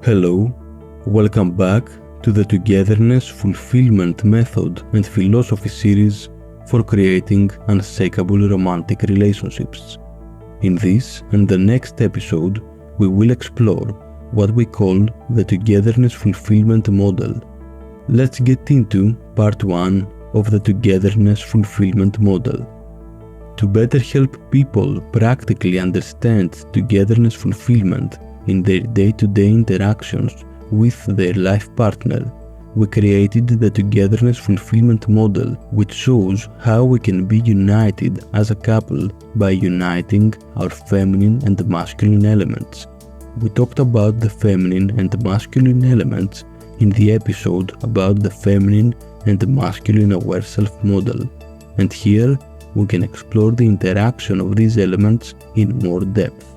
Hello, welcome back to the Togetherness-Fulfillment Method and Philosophy series for creating unshakable romantic relationships. In this and the next episode, we will explore what we call the Togetherness-Fulfillment Model. Let's get into part 1 of the Togetherness-Fulfillment Model. To better help people practically understand togetherness fulfillment in their day-to-day interactions with their life partner, we created the Togetherness-Fulfillment Model, which shows how we can be united as a couple by uniting our feminine and masculine elements. We talked about the feminine and masculine elements in the episode about the feminine and masculine aware self model, and here we can explore the interaction of these elements in more depth.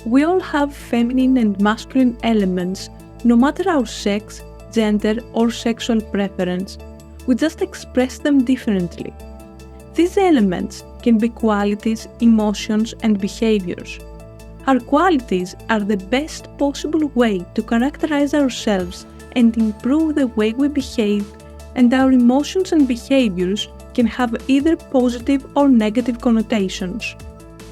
We all have feminine and masculine elements, no matter our sex, gender, or sexual preference. We just express them differently. These elements can be qualities, emotions, and behaviors. Our qualities are the best possible way to characterize ourselves and improve the way we behave, and our emotions and behaviors can have either positive or negative connotations.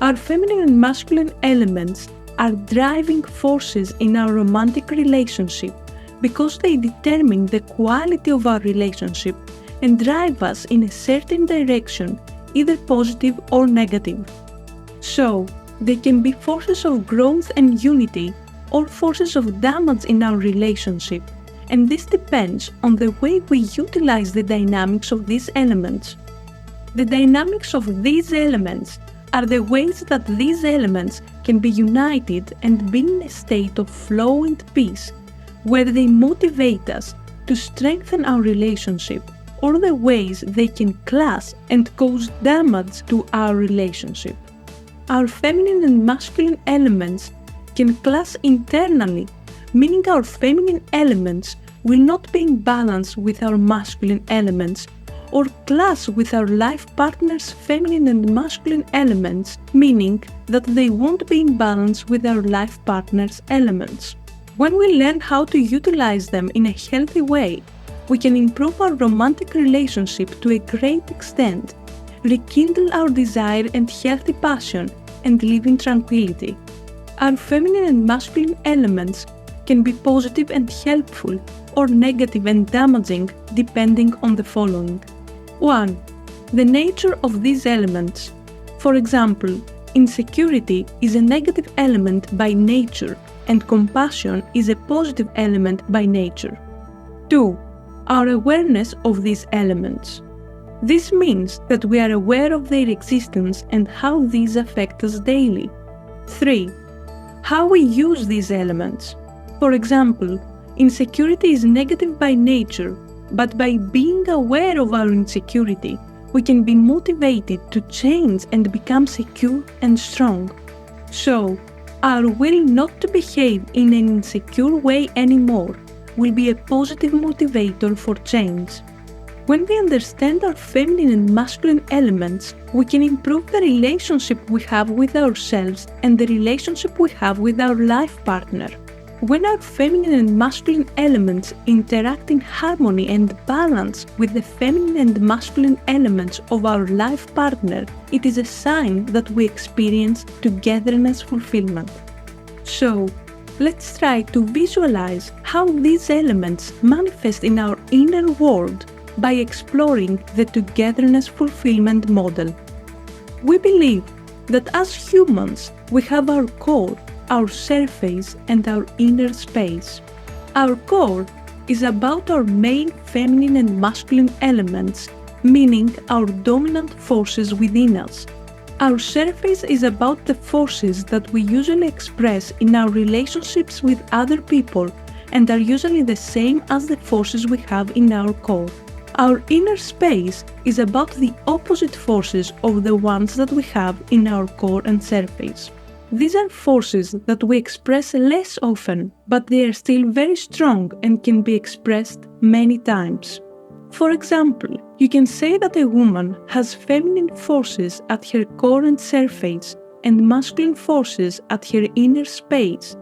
Our feminine and masculine elements are driving forces in our romantic relationship because they determine the quality of our relationship and drive us in a certain direction, either positive or negative. So, they can be forces of growth and unity or forces of damage in our relationship, and this depends on the way we utilize the dynamics of these elements. The dynamics of these elements are the ways that these elements can be united and be in a state of flow and peace, where they motivate us to strengthen our relationship, or the ways they can clash and cause damage to our relationship. Our feminine and masculine elements can clash internally, meaning our feminine elements will not be in balance with our masculine elements, or clash with our life partner's feminine and masculine elements, meaning that they won't be in balance with our life partner's elements. When we learn how to utilize them in a healthy way, we can improve our romantic relationship to a great extent, rekindle our desire and healthy passion, and live in tranquility. Our feminine and masculine elements can be positive and helpful, or negative and damaging, depending on the following. 1. The nature of these elements. For example, insecurity is a negative element by nature, and compassion is a positive element by nature. 2. Our awareness of these elements. This means that we are aware of their existence and how these affect us daily. 3. How we use these elements. For example, insecurity is negative by nature, but by being aware of our insecurity, we can be motivated to change and become secure and strong. So, our will not to behave in an insecure way anymore will be a positive motivator for change. When we understand our feminine and masculine elements, we can improve the relationship we have with ourselves and the relationship we have with our life partner. When our feminine and masculine elements interact in harmony and balance with the feminine and masculine elements of our life partner, it is a sign that we experience togetherness fulfillment. So, let's try to visualize how these elements manifest in our inner world by exploring the Togetherness Fulfillment Model. We believe that as humans, we have our core, our surface, and our inner space. Our core is about our main feminine and masculine elements, meaning our dominant forces within us. Our surface is about the forces that we usually express in our relationships with other people and are usually the same as the forces we have in our core. Our inner space is about the opposite forces of the ones that we have in our core and surface. These are forces that we express less often, but they are still very strong and can be expressed many times. For example, you can say that a woman has feminine forces at her core and surface and masculine forces at her inner space,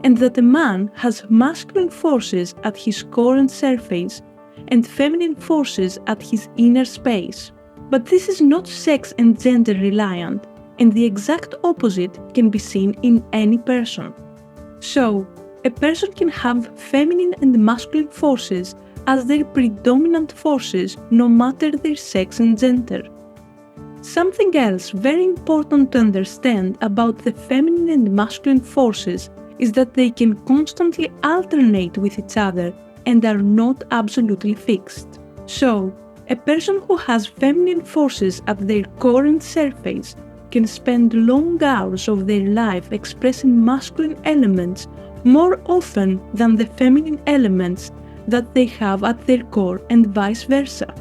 and that a man has masculine forces at his core and surface, and feminine forces at his inner space. But this is not sex and gender reliant, and the exact opposite can be seen in any person. So, a person can have feminine and masculine forces as their predominant forces no matter their sex and gender. Something else very important to understand about the feminine and masculine forces is that they can constantly alternate with each other and are not absolutely fixed. So, a person who has feminine forces at their core and surface can spend long hours of their life expressing masculine elements more often than the feminine elements that they have at their core and vice versa.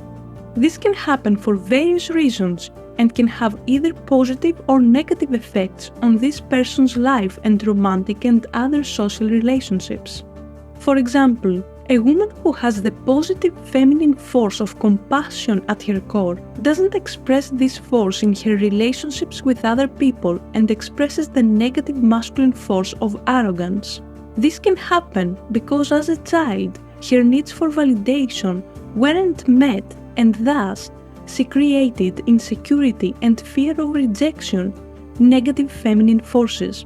This can happen for various reasons and can have either positive or negative effects on this person's life and romantic and other social relationships. For example, a woman who has the positive feminine force of compassion at her core doesn't express this force in her relationships with other people and expresses the negative masculine force of arrogance. This can happen because as a child, her needs for validation weren't met and thus she created insecurity and fear of rejection, negative feminine forces.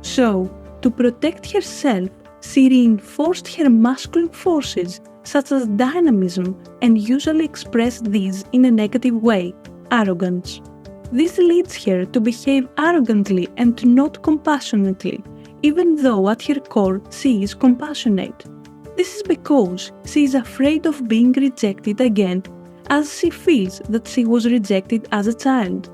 So, to protect herself, she reinforced her masculine forces such as dynamism and usually expressed these in a negative way, arrogance. This leads her to behave arrogantly and not compassionately, even though at her core she is compassionate. This is because she is afraid of being rejected again, as she feels that she was rejected as a child.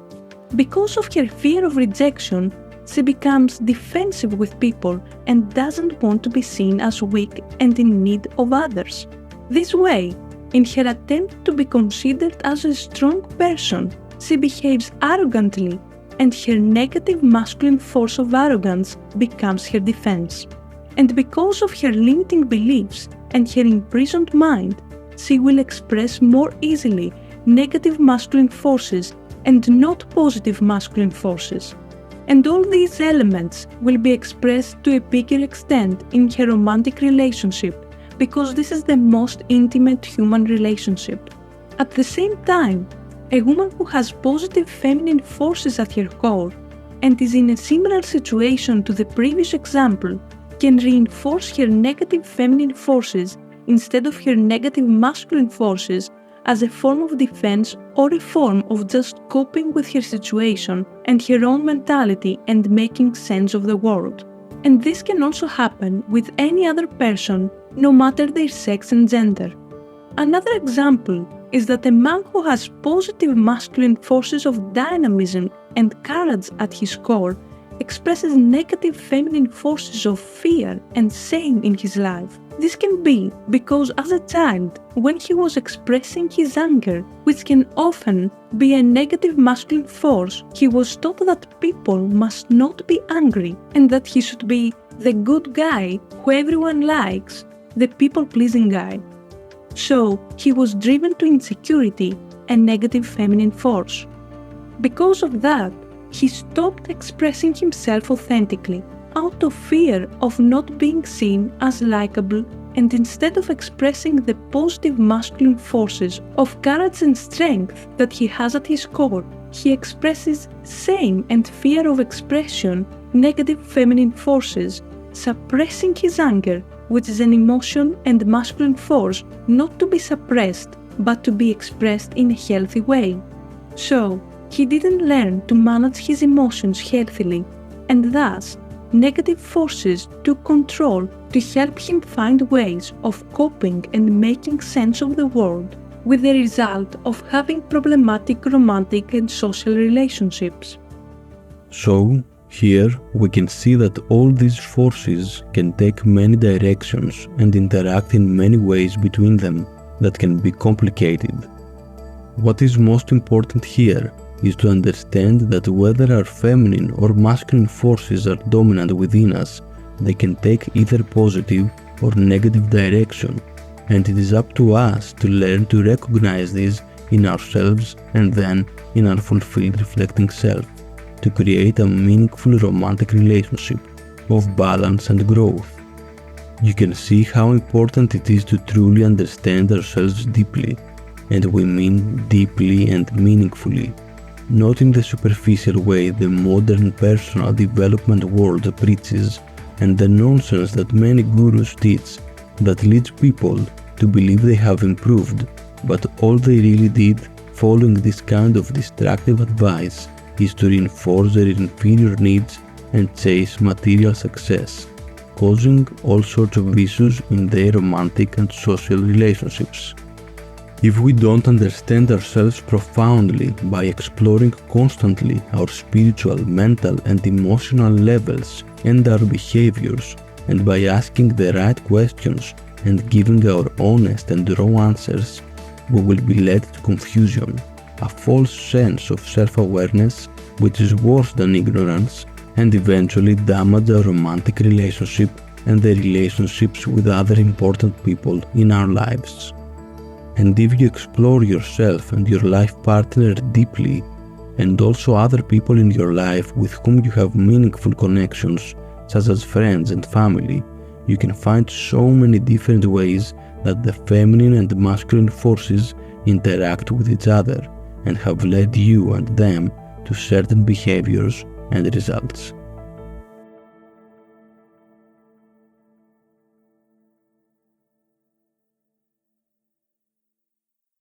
Because of her fear of rejection, she becomes defensive with people and doesn't want to be seen as weak and in need of others. This way, in her attempt to be considered as a strong person, she behaves arrogantly, and her negative masculine force of arrogance becomes her defense. And because of her limiting beliefs and her imprisoned mind, she will express more easily negative masculine forces and not positive masculine forces. And all these elements will be expressed to a bigger extent in her romantic relationship because this is the most intimate human relationship. At the same time, a woman who has positive feminine forces at her core and is in a similar situation to the previous example can reinforce her negative feminine forces instead of her negative masculine forces as a form of defense or a form of just coping with her situation and her own mentality and making sense of the world. And this can also happen with any other person, no matter their sex and gender. Another example is that a man who has positive masculine forces of dynamism and courage at his core expresses negative feminine forces of fear and shame in his life. This can be because as a child, when he was expressing his anger, which can often be a negative masculine force, he was taught that people must not be angry and that he should be the good guy who everyone likes, the people-pleasing guy. So, he was driven to insecurity and negative feminine force. Because of that, he stopped expressing himself authentically, out of fear of not being seen as likable, and instead of expressing the positive masculine forces of courage and strength that he has at his core, he expresses shame and fear of expression, negative feminine forces, suppressing his anger, which is an emotion and masculine force not to be suppressed, but to be expressed in a healthy way. So, he didn't learn to manage his emotions healthily, and thus, negative forces took control to help him find ways of coping and making sense of the world, with the result of having problematic romantic and social relationships. So, here we can see that all these forces can take many directions and interact in many ways between them that can be complicated. What is most important here is to understand that whether our feminine or masculine forces are dominant within us, they can take either positive or negative direction, and it is up to us to learn to recognize these in ourselves and then in our fulfilled reflecting self, to create a meaningful romantic relationship of balance and growth. You can see how important it is to truly understand ourselves deeply, and we mean deeply and meaningfully, not in the superficial way the modern personal development world preaches and the nonsense that many gurus teach that leads people to believe they have improved, but all they really did following this kind of destructive advice is to reinforce their inferior needs and chase material success, causing all sorts of issues in their romantic and social relationships. If we don't understand ourselves profoundly by exploring constantly our spiritual, mental and emotional levels and our behaviors, and by asking the right questions and giving our honest and raw answers, we will be led to confusion, a false sense of self-awareness which is worse than ignorance, and eventually damage our romantic relationship and the relationships with other important people in our lives. And if you explore yourself and your life partner deeply, and also other people in your life with whom you have meaningful connections, such as friends and family, you can find so many different ways that the feminine and masculine forces interact with each other and have led you and them to certain behaviors and results.